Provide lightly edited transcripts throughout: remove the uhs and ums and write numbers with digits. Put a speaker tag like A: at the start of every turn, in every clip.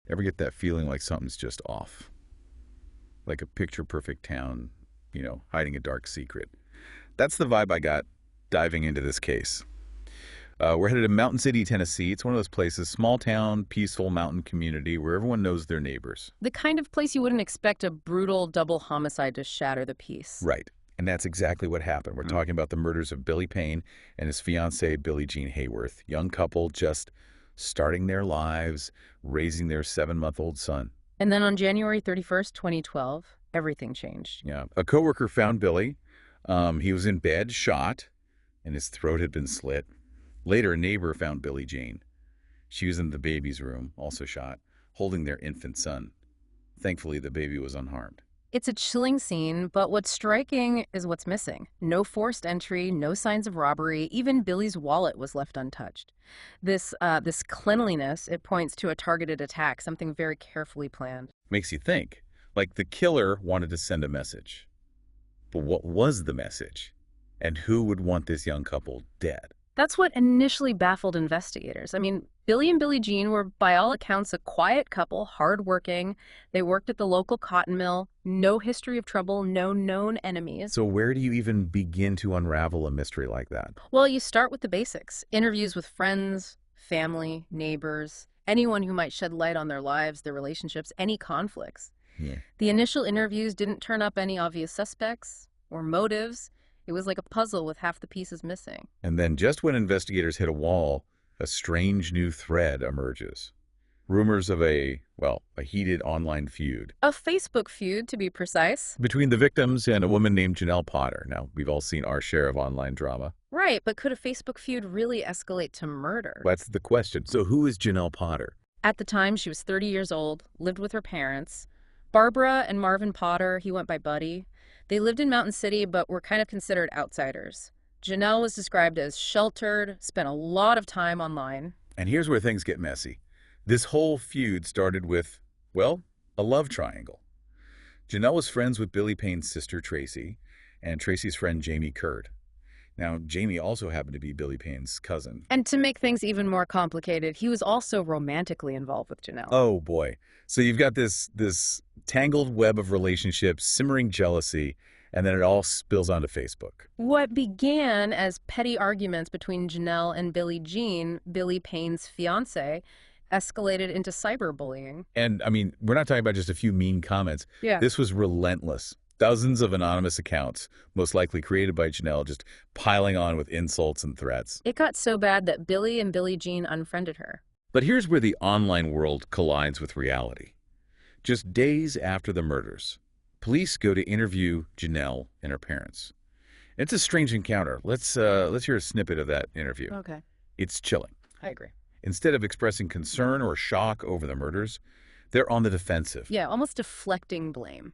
A: Ever get that feeling like something's just off? Like a picture-perfect town, hiding a dark secret. That's the vibe I got diving into this case. We're headed to Mountain City, Tennessee. It's one of those places, small town, peaceful mountain community where everyone knows their neighbors.
B: The kind of place you wouldn't expect a brutal double homicide to shatter the peace.
A: Right. And that's exactly what happened. We're talking about the murders of Billy Payne and his fiancée, Billie Jean Hayworth. Young couple just starting their lives, raising their 7-month-old son.
B: And then on January 31st, 2012, everything changed.
A: Yeah. A coworker found Billy. He was in bed, shot, and his throat had been slit. Later, a neighbor found Billie Jean. She was in the baby's room, also shot, holding their infant son. Thankfully, the baby was unharmed.
B: It's a chilling scene, but what's striking is what's missing. No forced entry, no signs of robbery, even Billy's wallet was left untouched. This cleanliness, it points to a targeted attack, something very carefully planned.
A: Makes you think, like the killer wanted to send a message. But what was the message? And who would want this young couple dead?
B: That's what initially baffled investigators. I mean, Billy and Billie Jean were, by all accounts, a quiet couple, hardworking. They worked at the local cotton mill. No history of trouble, no known enemies.
A: So where do you even begin to unravel a mystery like that?
B: Well, you start with the basics. Interviews with friends, family, neighbors, anyone who might shed light on their lives, their relationships, any conflicts.
A: Yeah.
B: The initial interviews didn't turn up any obvious suspects or motives. It was like a puzzle with half the pieces missing.
A: And then just when investigators hit a wall, a strange new thread emerges. Rumors of a heated online feud.
B: A Facebook feud, to be precise.
A: Between the victims and a woman named Janelle Potter. Now, we've all seen our share of online drama.
B: Right, but could a Facebook feud really escalate to murder?
A: That's the question. So who is Janelle Potter?
B: At the time, she was 30 years old, lived with her parents. Barbara and Marvin Potter, he went by Buddy. They lived in Mountain City, but were kind of considered outsiders. Janelle was described as sheltered, spent a lot of time online.
A: And here's where things get messy. This whole feud started with, a love triangle. Janelle was friends with Billy Payne's sister, Tracy, and Tracy's friend, Jamie Kurd. Now, Jamie also happened to be Billy Payne's cousin.
B: And to make things even more complicated, he was also romantically involved with Janelle.
A: Oh, boy. So you've got this tangled web of relationships, simmering jealousy, and then it all spills onto Facebook.
B: What began as petty arguments between Janelle and Billie Jean, Billy Payne's fiancée, escalated into cyberbullying.
A: And, we're not talking about just a few mean comments.
B: Yeah.
A: This was relentless. Dozens of anonymous accounts, most likely created by Janelle, just piling on with insults and threats.
B: It got so bad that Billy and Billie Jean unfriended her.
A: But here's where the online world collides with reality. Just days after the murders, police go to interview Janelle and her parents. It's a strange encounter. Let's hear a snippet of that interview.
B: Okay.
A: It's chilling.
B: I agree.
A: Instead of expressing concern or shock over the murders, they're on the defensive.
B: Yeah, almost deflecting blame.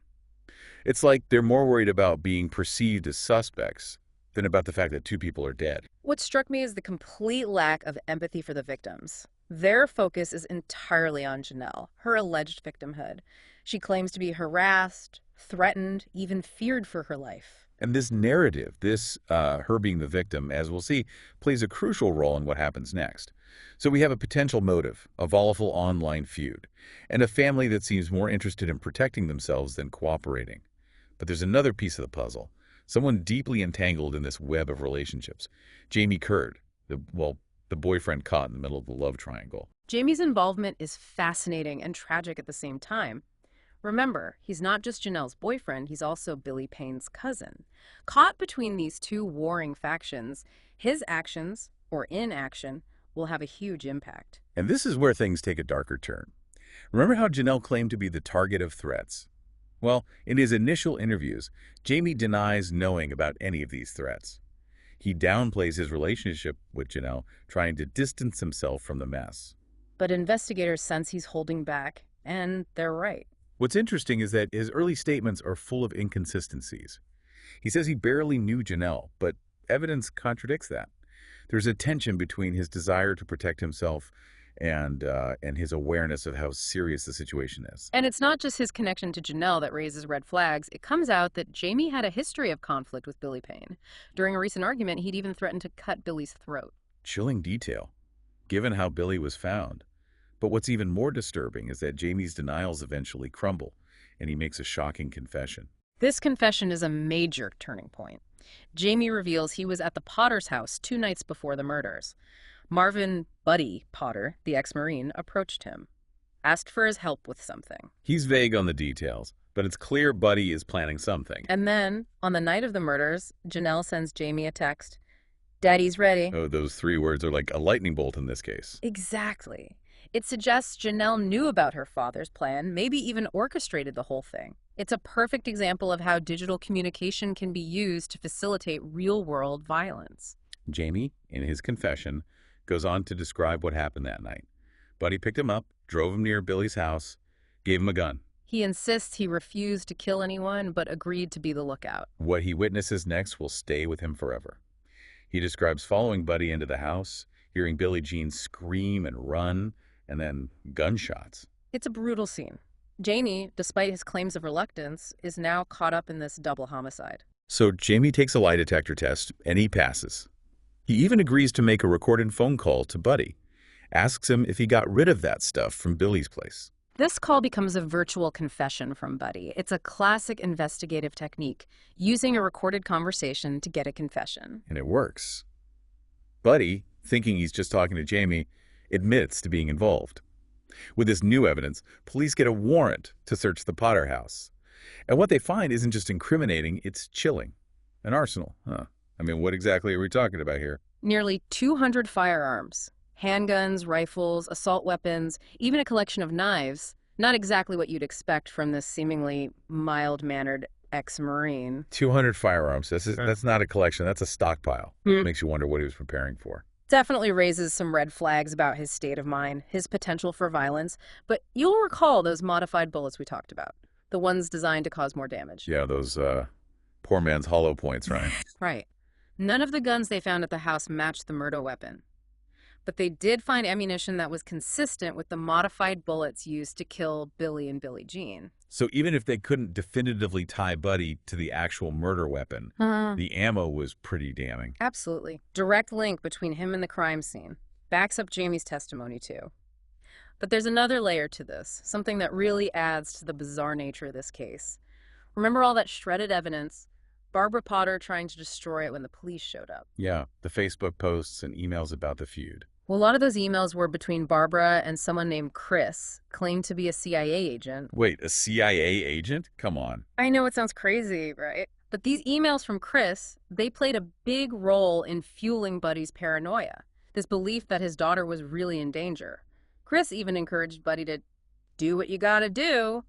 A: It's like they're more worried about being perceived as suspects than about the fact that 2 people are dead.
B: What struck me is the complete lack of empathy for the victims. Their focus is entirely on Janelle, her alleged victimhood. She claims to be harassed, threatened, even feared for her life.
A: And this narrative, her being the victim, as we'll see, plays a crucial role in what happens next. So we have a potential motive, a volatile online feud, and a family that seems more interested in protecting themselves than cooperating. But there's another piece of the puzzle, someone deeply entangled in this web of relationships. Jamie Kurd, the boyfriend caught in the middle of the love triangle.
B: Jamie's involvement is fascinating and tragic at the same time. Remember, he's not just Janelle's boyfriend, he's also Billy Payne's cousin. Caught between these two warring factions, his actions, or inaction, will have a huge impact.
A: And this is where things take a darker turn. Remember how Janelle claimed to be the target of threats? Well, in his initial interviews, Jamie denies knowing about any of these threats. He downplays his relationship with Janelle, trying to distance himself from the mess.
B: But investigators sense he's holding back, and they're right.
A: What's interesting is that his early statements are full of inconsistencies. He says he barely knew Janelle, but evidence contradicts that. There's a tension between his desire to protect himself and his awareness of how serious the situation is.
B: And it's not just his connection to Janelle that raises red flags. It comes out that Jamie had a history of conflict with Billy Payne. During a recent argument, he'd even threatened to cut Billy's throat.
A: Chilling detail, given how Billy was found. But what's even more disturbing is that Jamie's denials eventually crumble, and he makes a shocking confession.
B: This confession is a major turning point. Jamie reveals he was at the Potter's house 2 nights before the murders. Marvin Buddy Potter, the ex-Marine, approached him, asked for his help with something.
A: He's vague on the details, but it's clear Buddy is planning something.
B: And then, on the night of the murders, Janelle sends Jamie a text. "Daddy's ready."
A: Oh, those 3 words are like a lightning bolt in this case.
B: Exactly. It suggests Janelle knew about her father's plan, maybe even orchestrated the whole thing. It's a perfect example of how digital communication can be used to facilitate real-world violence.
A: Jamie, in his confession, goes on to describe what happened that night. Buddy picked him up, drove him near Billy's house, gave him a gun.
B: He insists he refused to kill anyone, but agreed to be the lookout.
A: What he witnesses next will stay with him forever. He describes following Buddy into the house, hearing Billie Jean scream and run, and then gunshots.
B: It's a brutal scene. Jamie, despite his claims of reluctance, is now caught up in this double homicide.
A: So Jamie takes a lie detector test, and he passes. He even agrees to make a recorded phone call to Buddy, asks him if he got rid of that stuff from Billy's place.
B: This call becomes a virtual confession from Buddy. It's a classic investigative technique, using a recorded conversation to get a confession.
A: And it works. Buddy, thinking he's just talking to Jamie, admits to being involved. With this new evidence, police get a warrant to search the Potter house. And what they find isn't just incriminating, it's chilling. An arsenal, huh? I mean, what exactly are we talking about here?
B: Nearly 200 firearms, handguns, rifles, assault weapons, even a collection of knives. Not exactly what you'd expect from this seemingly mild-mannered ex-Marine.
A: 200 firearms. That's not a collection. That's a stockpile. Makes you wonder what he was preparing for.
B: Definitely raises some red flags about his state of mind, his potential for violence. But you'll recall those modified bullets we talked about, the ones designed to cause more damage.
A: Yeah, those poor man's hollow points, right?
B: Right. None of the guns they found at the house matched the murder weapon. But they did find ammunition that was consistent with the modified bullets used to kill Billy and Billie Jean.
A: So even if they couldn't definitively tie Buddy to the actual murder weapon, the ammo was pretty damning.
B: Absolutely. Direct link between him and the crime scene. Backs up Jamie's testimony, too. But there's another layer to this, something that really adds to the bizarre nature of this case. Remember all that shredded evidence? Barbara Potter trying to destroy it when the police showed up.
A: Yeah, the Facebook posts and emails about the feud.
B: Well, a lot of those emails were between Barbara and someone named Chris, claimed to be a CIA agent.
A: Wait, a CIA agent? Come on.
B: I know it sounds crazy, right? But these emails from Chris, they played a big role in fueling Buddy's paranoia, this belief that his daughter was really in danger. Chris even encouraged Buddy to do what you gotta do,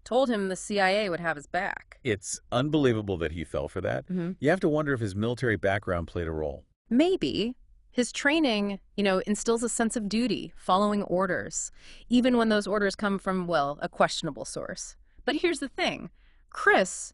B: told him the CIA would have his back.
A: It's unbelievable that he fell for that. You have to wonder if his military background played a role.
B: Maybe. His training, instills a sense of duty, following orders, even when those orders come from, well, a questionable source. But here's the thing. Chris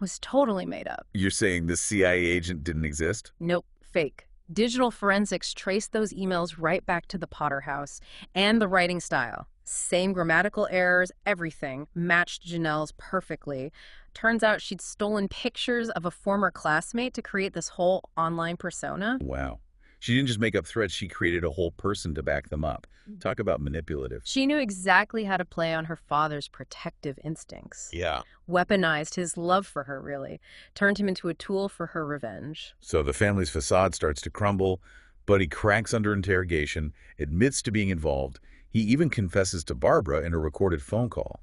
B: was totally made up.
A: You're saying the CIA agent didn't exist?
B: Nope, fake. Digital forensics traced those emails right back to the Potter house and the writing style. Same grammatical errors, everything matched Janelle's perfectly. Turns out she'd stolen pictures of a former classmate to create this whole online persona.
A: Wow. She didn't just make up threats, she created a whole person to back them up. Talk about manipulative.
B: She knew exactly how to play on her father's protective instincts.
A: Yeah.
B: Weaponized his love for her, really. Turned him into a tool for her revenge.
A: So the family's facade starts to crumble. Buddy cracks under interrogation, admits to being involved. He even confesses to Barbara in a recorded phone call.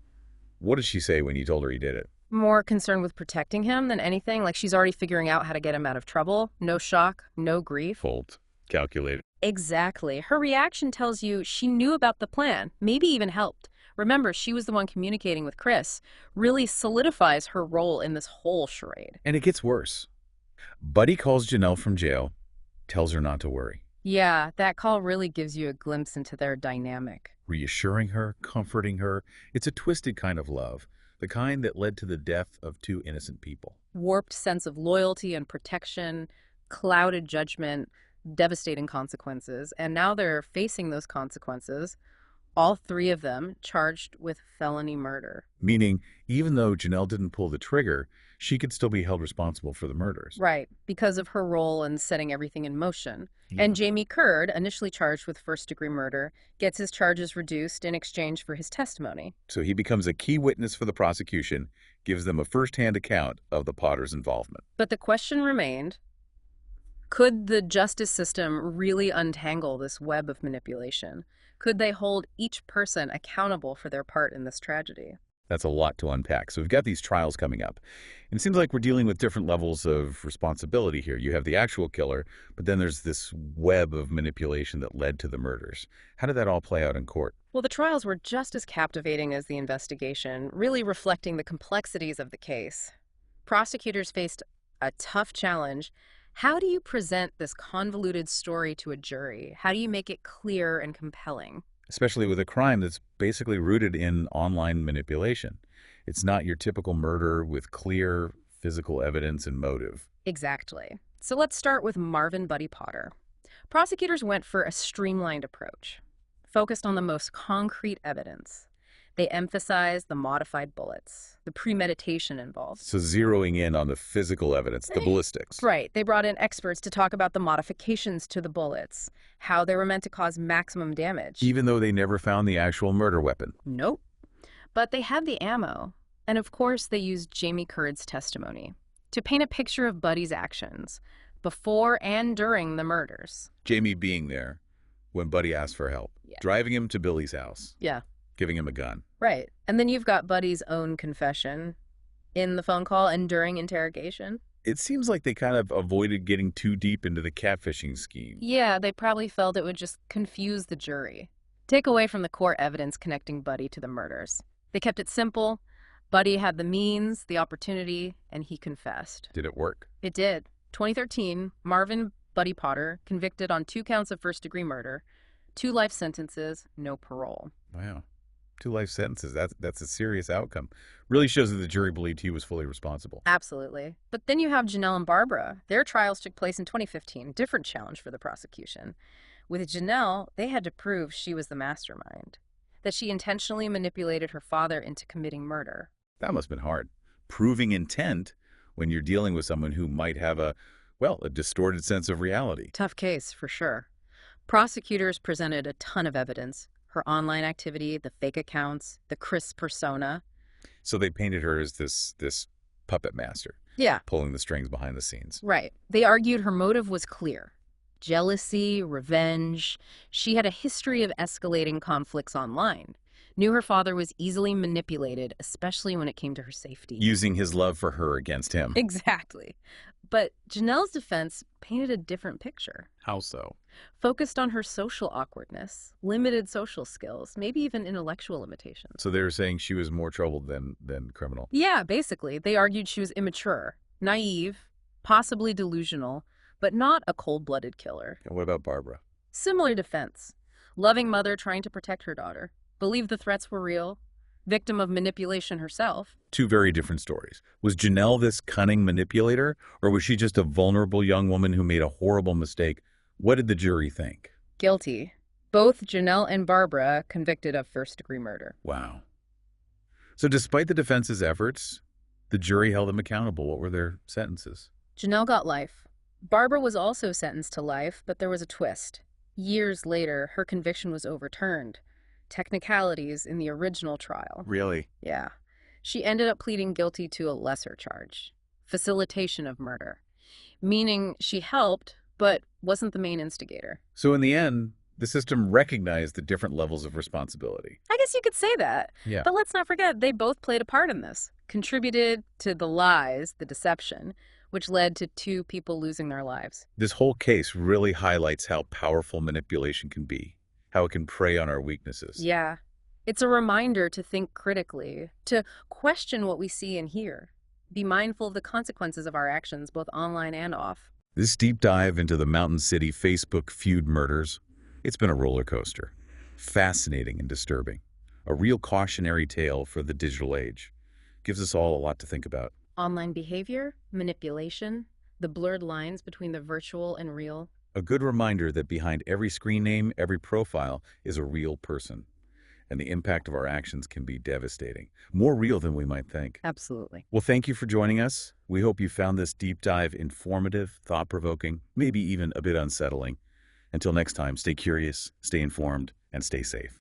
A: What did she say when you told her he did it?
B: More concerned with protecting him than anything. Like she's already figuring out how to get him out of trouble. No shock, no grief.
A: Cold. Calculated.
B: Exactly. Her reaction tells you she knew about the plan, maybe even helped. Remember, she was the one communicating with Chris. Really solidifies her role in this whole charade.
A: And it gets worse. Buddy calls Janelle from jail, tells her not to worry.
B: Yeah, that call really gives you a glimpse into their dynamic.
A: Reassuring her, comforting her. It's a twisted kind of love, the kind that led to the death of 2 innocent people.
B: Warped sense of loyalty and protection, clouded judgment, devastating consequences, and now they're facing those consequences All three of them charged with felony murder.
A: Meaning, even though Janelle didn't pull the trigger, she could still be held responsible for the murders.
B: Right, because of her role in setting everything in motion.
A: Yeah.
B: And Jamie Kurd, initially charged with first-degree murder, gets his charges reduced in exchange for his testimony.
A: So he becomes a key witness for the prosecution, gives them a first-hand account of the Potters' involvement.
B: But the question remained, could the justice system really untangle this web of manipulation? Could they hold each person accountable for their part in this tragedy?
A: That's a lot to unpack. So we've got these trials coming up. And it seems like we're dealing with different levels of responsibility here. You have the actual killer, but then there's this web of manipulation that led to the murders. How did that all play out in court?
B: Well, the trials were just as captivating as the investigation, really reflecting the complexities of the case. Prosecutors faced a tough challenge. How do you present this convoluted story to a jury? How do you make it clear and compelling?
A: Especially with a crime that's basically rooted in online manipulation. It's not your typical murder with clear physical evidence and motive.
B: Exactly. So let's start with Marvin "Buddy" Potter. Prosecutors went for a streamlined approach, focused on the most concrete evidence. They emphasized the modified bullets, the premeditation involved.
A: So zeroing in on the physical evidence, the ballistics.
B: Right. They brought in experts to talk about the modifications to the bullets, how they were meant to cause maximum damage.
A: Even though they never found the actual murder weapon.
B: Nope. But they had the ammo. And of course, they used Jamie Kurd's testimony to paint a picture of Buddy's actions before and during the murders.
A: Jamie being there when Buddy asked for help.
B: Yeah.
A: Driving him to Billy's house.
B: Yeah.
A: Giving him a gun.
B: Right. And then you've got Buddy's own confession in the phone call and during interrogation.
A: It seems like they kind of avoided getting too deep into the catfishing scheme.
B: Yeah, they probably felt it would just confuse the jury. Take away from the core evidence connecting Buddy to the murders. They kept it simple. Buddy had the means, the opportunity, and he confessed.
A: Did it work?
B: It did. 2013, Marvin "Buddy" Potter convicted on 2 counts of first-degree murder, 2 life sentences, no parole.
A: Wow. 2 life sentences. That's a serious outcome. Really shows that the jury believed he was fully responsible.
B: Absolutely. But then you have Janelle and Barbara. Their trials took place in 2015. Different challenge for the prosecution. With Janelle, they had to prove she was the mastermind, that she intentionally manipulated her father into committing murder.
A: That must have been hard. Proving intent when you're dealing with someone who might have a distorted sense of reality.
B: Tough case, for sure. Prosecutors presented a ton of evidence. Her online activity, the fake accounts, the Chris persona.
A: So they painted her as this puppet master.
B: Yeah.
A: Pulling the strings behind the scenes.
B: Right. They argued her motive was clear. Jealousy, revenge. She had a history of escalating conflicts online. Knew her father was easily manipulated, especially when it came to her safety.
A: Using his love for her against him.
B: Exactly. But Janelle's defense painted a different picture.
A: How so?
B: Focused on her social awkwardness, limited social skills, maybe even intellectual limitations.
A: So they were saying she was more troubled than criminal.
B: Yeah, basically. They argued she was immature, naive, possibly delusional, but not a cold-blooded killer.
A: And what about Barbara?
B: Similar defense. Loving mother trying to protect her daughter. Believed the threats were real. Victim of manipulation herself.
A: 2 very different stories. Was Janelle this cunning manipulator, or was she just a vulnerable young woman who made a horrible mistake? What did the jury think?
B: Guilty. Both Janelle and Barbara convicted of first-degree murder.
A: Wow. So despite the defense's efforts, the jury held them accountable. What were their sentences?
B: Janelle got life. Barbara was also sentenced to life, but there was a twist. Years later, her conviction was overturned. Technicalities in the original trial.
A: Really?
B: Yeah. She ended up pleading guilty to a lesser charge. Facilitation of murder. Meaning she helped, but wasn't the main instigator.
A: So in the end, the system recognized the different levels of responsibility.
B: I guess you could say that.
A: Yeah.
B: But let's not forget, they both played a part in this. Contributed to the lies, the deception, which led to 2 people losing their lives.
A: This whole case really highlights how powerful manipulation can be, how it can prey on our weaknesses.
B: Yeah. It's a reminder to think critically, to question what we see and hear. Be mindful of the consequences of our actions, both online and off.
A: This deep dive into the Mountain City Facebook Feud murders, it's been a roller coaster. Fascinating and disturbing. A real cautionary tale for the digital age. Gives us all a lot to think about.
B: Online behavior, manipulation, the blurred lines between the virtual and real.
A: A good reminder that behind every screen name, every profile, is a real person. and the impact of our actions can be devastating, more real than we might think.
B: Absolutely.
A: Well, thank you for joining us. We hope you found this deep dive informative, thought-provoking, maybe even a bit unsettling. Until next time, stay curious, stay informed, and stay safe.